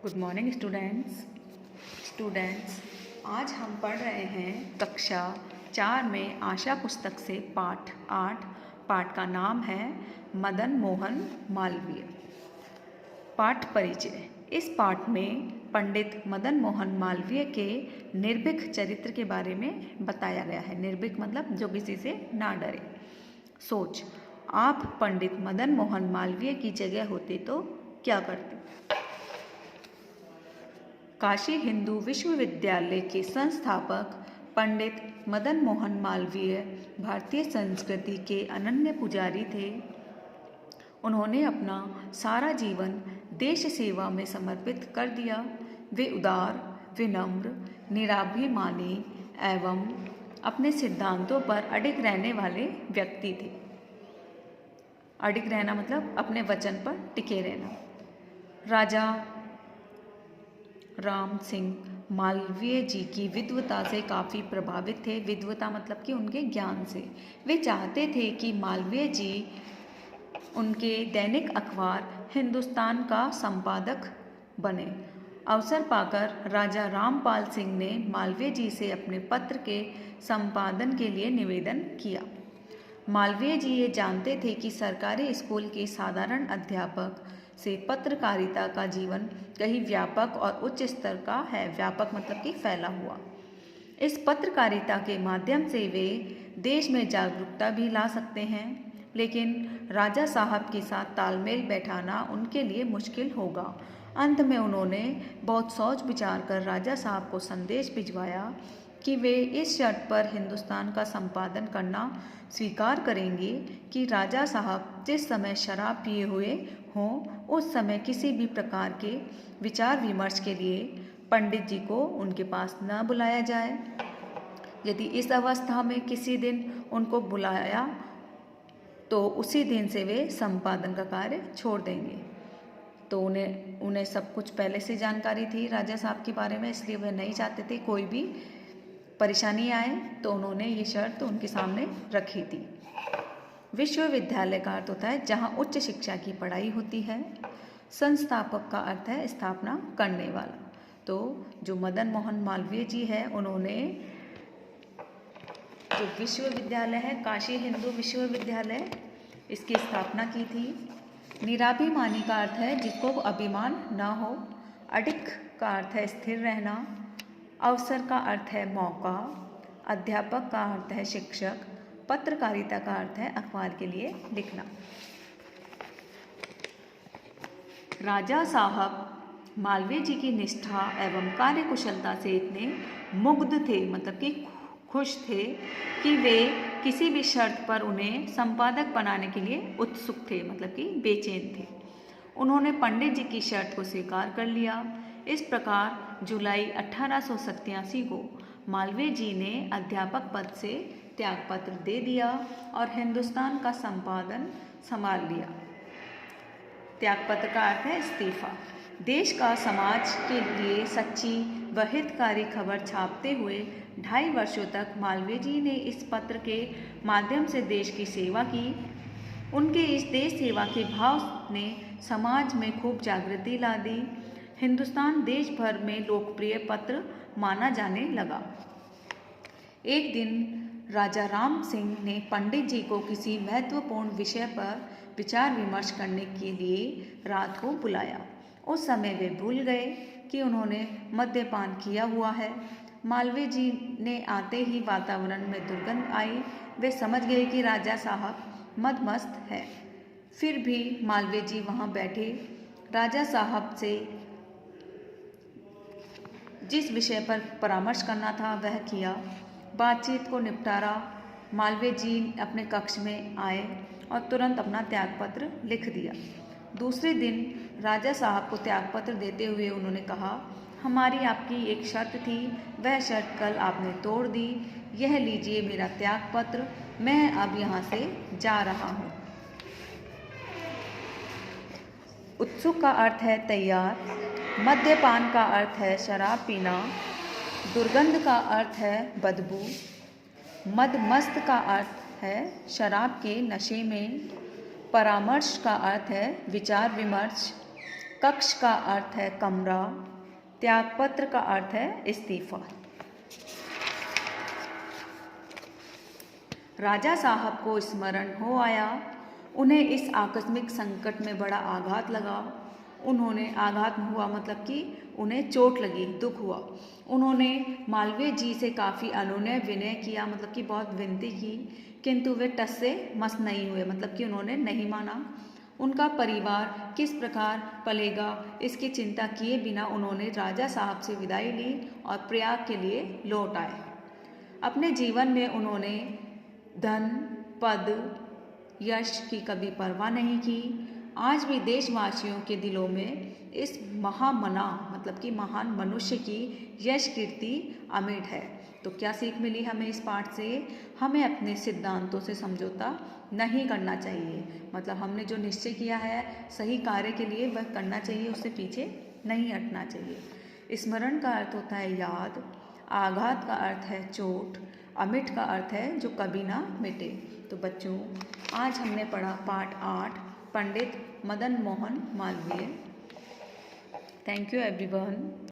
Good morning students आज हम पढ़ रहे हैं कक्षा 4 में आशा पुस्तक से पाठ 8। पाठ का नाम है मदन मोहन मालवीय। पाठ परिचय। इस पाठ में पंडित मदन मोहन मालवीय के निर्भीक चरित्र के बारे में बताया गया है। निर्भीक मतलब जो किसी से ना डरे। सोच, आप पंडित मदन मोहन मालवीय की जगह होते तो क्या करते? काशी हिंदू विश्वविद्यालय के संस्थापक पंडित मदन मोहन मालवीय भारतीय संस्कृति के अनन्य पुजारी थे। उन्होंने अपना सारा जीवन देश सेवा में समर्पित कर दिया। वे उदार, विनम्र, निराभिमानी एवं अपने सिद्धांतों पर अडिग रहने वाले व्यक्ति थे। अडिग रहना मतलब अपने वचन पर टिके रहना। राजा राम सिंह मालवीय जी की विद्वता से काफ़ी प्रभावित थे। विद्वता मतलब कि उनके ज्ञान से। वे चाहते थे कि मालवीय जी उनके दैनिक अखबार हिंदुस्तान का संपादक बने। अवसर पाकर राजा रामपाल सिंह ने मालवीय जी से अपने पत्र के संपादन के लिए निवेदन किया। मालवीय जी ये जानते थे कि सरकारी स्कूल के साधारण अध्यापक से पत्रकारिता का जीवन कहीं व्यापक और उच्च स्तर का है। व्यापक मतलब कि फैला हुआ। इस पत्रकारिता के माध्यम से वे देश में जागरूकता भी ला सकते हैं, लेकिन राजा साहब के साथ तालमेल बैठाना उनके लिए मुश्किल होगा। अंत में उन्होंने बहुत सोच विचार कर राजा साहब को संदेश भिजवाया कि वे इस शर्त पर हिंदुस्तान का संपादन करना स्वीकार करेंगे कि राजा साहब जिस समय शराब पिए हुए हों उस समय किसी भी प्रकार के विचार विमर्श के लिए पंडित जी को उनके पास न बुलाया जाए। यदि इस अवस्था में किसी दिन उनको बुलाया तो उसी दिन से वे संपादन का कार्य छोड़ देंगे। तो उन्हें सब कुछ पहले से जानकारी थी राजा साहब के बारे में, इसलिए वह नहीं चाहते थे कोई भी परेशानी आए, तो उन्होंने ये शर्त उनके सामने रखी थी। विश्वविद्यालय का अर्थ होता है जहाँ उच्च शिक्षा की पढ़ाई होती है। संस्थापक का अर्थ है स्थापना करने वाला। तो जो मदन मोहन मालवीय जी है, उन्होंने जो विश्वविद्यालय है काशी हिंदू विश्वविद्यालय, इसकी स्थापना की थी। निराभिमानी का अर्थ है जिसको अभिमान ना हो। अडिग का अर्थ है स्थिर रहना। अवसर का अर्थ है मौका। अध्यापक का अर्थ है शिक्षक। पत्रकारिता का अर्थ है अखबार के लिए लिखना। राजा साहब मालवीय जी की निष्ठा एवं कार्यकुशलता से इतने मुग्ध थे, मतलब कि खुश थे, कि वे किसी भी शर्त पर उन्हें संपादक बनाने के लिए उत्सुक थे, मतलब कि बेचैन थे। उन्होंने पंडित जी की शर्त को स्वीकार कर लिया। इस प्रकार जुलाई 1887 को मालवीय जी ने अध्यापक पद से त्यागपत्र दे दिया और हिंदुस्तान का संपादन संभाल लिया। त्यागपत्र का अर्थ है इस्तीफा। देश का समाज के लिए सच्ची व हितकारी खबर छापते हुए 2.5 वर्षों तक मालवीय जी ने इस पत्र के माध्यम से देश की सेवा की। उनके इस देश सेवा के भाव ने समाज में खूब जागृति ला दी। हिंदुस्तान देश भर में लोकप्रिय पत्र माना जाने लगा। एक दिन राजा राम सिंह ने पंडित जी को किसी महत्वपूर्ण विषय पर विचार विमर्श करने के लिए रात को बुलाया। उस समय वे भूल गए कि उन्होंने मद्यपान किया हुआ है। मालवीय जी ने आते ही वातावरण में दुर्गंध आई। वे समझ गए कि राजा साहब मदमस्त है। फिर भी मालवीय जी वहाँ बैठे। राजा साहब से जिस विषय पर परामर्श करना था वह किया। बातचीत को निपटारा। मालवीय जी अपने कक्ष में आए और तुरंत अपना त्यागपत्र लिख दिया। दूसरे दिन राजा साहब को त्यागपत्र देते हुए उन्होंने कहा, हमारी आपकी एक शर्त थी, वह शर्त कल आपने तोड़ दी। यह लीजिए मेरा त्यागपत्र, मैं अब यहाँ से जा रहा हूँ। उत्सुक का अर्थ है तैयार। मद्यपान का अर्थ है शराब पीना। दुर्गंध का अर्थ है बदबू। मदमस्त का अर्थ है शराब के नशे में। परामर्श का अर्थ है विचार विमर्श। कक्ष का अर्थ है कमरा, त्यागपत्र का अर्थ है इस्तीफा। राजा साहब को स्मरण हो आया, उन्हें इस आकस्मिक संकट में बड़ा आघात लगा। उन्होंने आघात हुआ मतलब कि उन्हें चोट लगी, दुख हुआ। उन्होंने मालवीय जी से काफ़ी अनुनय विनय किया, मतलब कि बहुत विनती की, किंतु वे टस से मस नहीं हुए, मतलब कि उन्होंने नहीं माना। उनका परिवार किस प्रकार पलेगा इसकी चिंता किए बिना उन्होंने राजा साहब से विदाई ली और प्रयाग के लिए लौट आए। अपने जीवन में उन्होंने धन, पद, यश की कभी परवाह नहीं की। आज भी देशवासियों के दिलों में इस महामना मतलब कि महान मनुष्य की यश कीर्ति अमिट है। तो क्या सीख मिली हमें इस पाठ से? हमें अपने सिद्धांतों से समझौता नहीं करना चाहिए, मतलब हमने जो निश्चय किया है सही कार्य के लिए वह करना चाहिए, उससे पीछे नहीं हटना चाहिए। स्मरण का अर्थ होता है याद, आघात का अर्थ है चोट, अमिट का अर्थ है जो कभी ना मिटे। तो बच्चों, आज हमने पढ़ा पाठ 8 Pandit Madan Mohan Malaviya. Thank you everyone.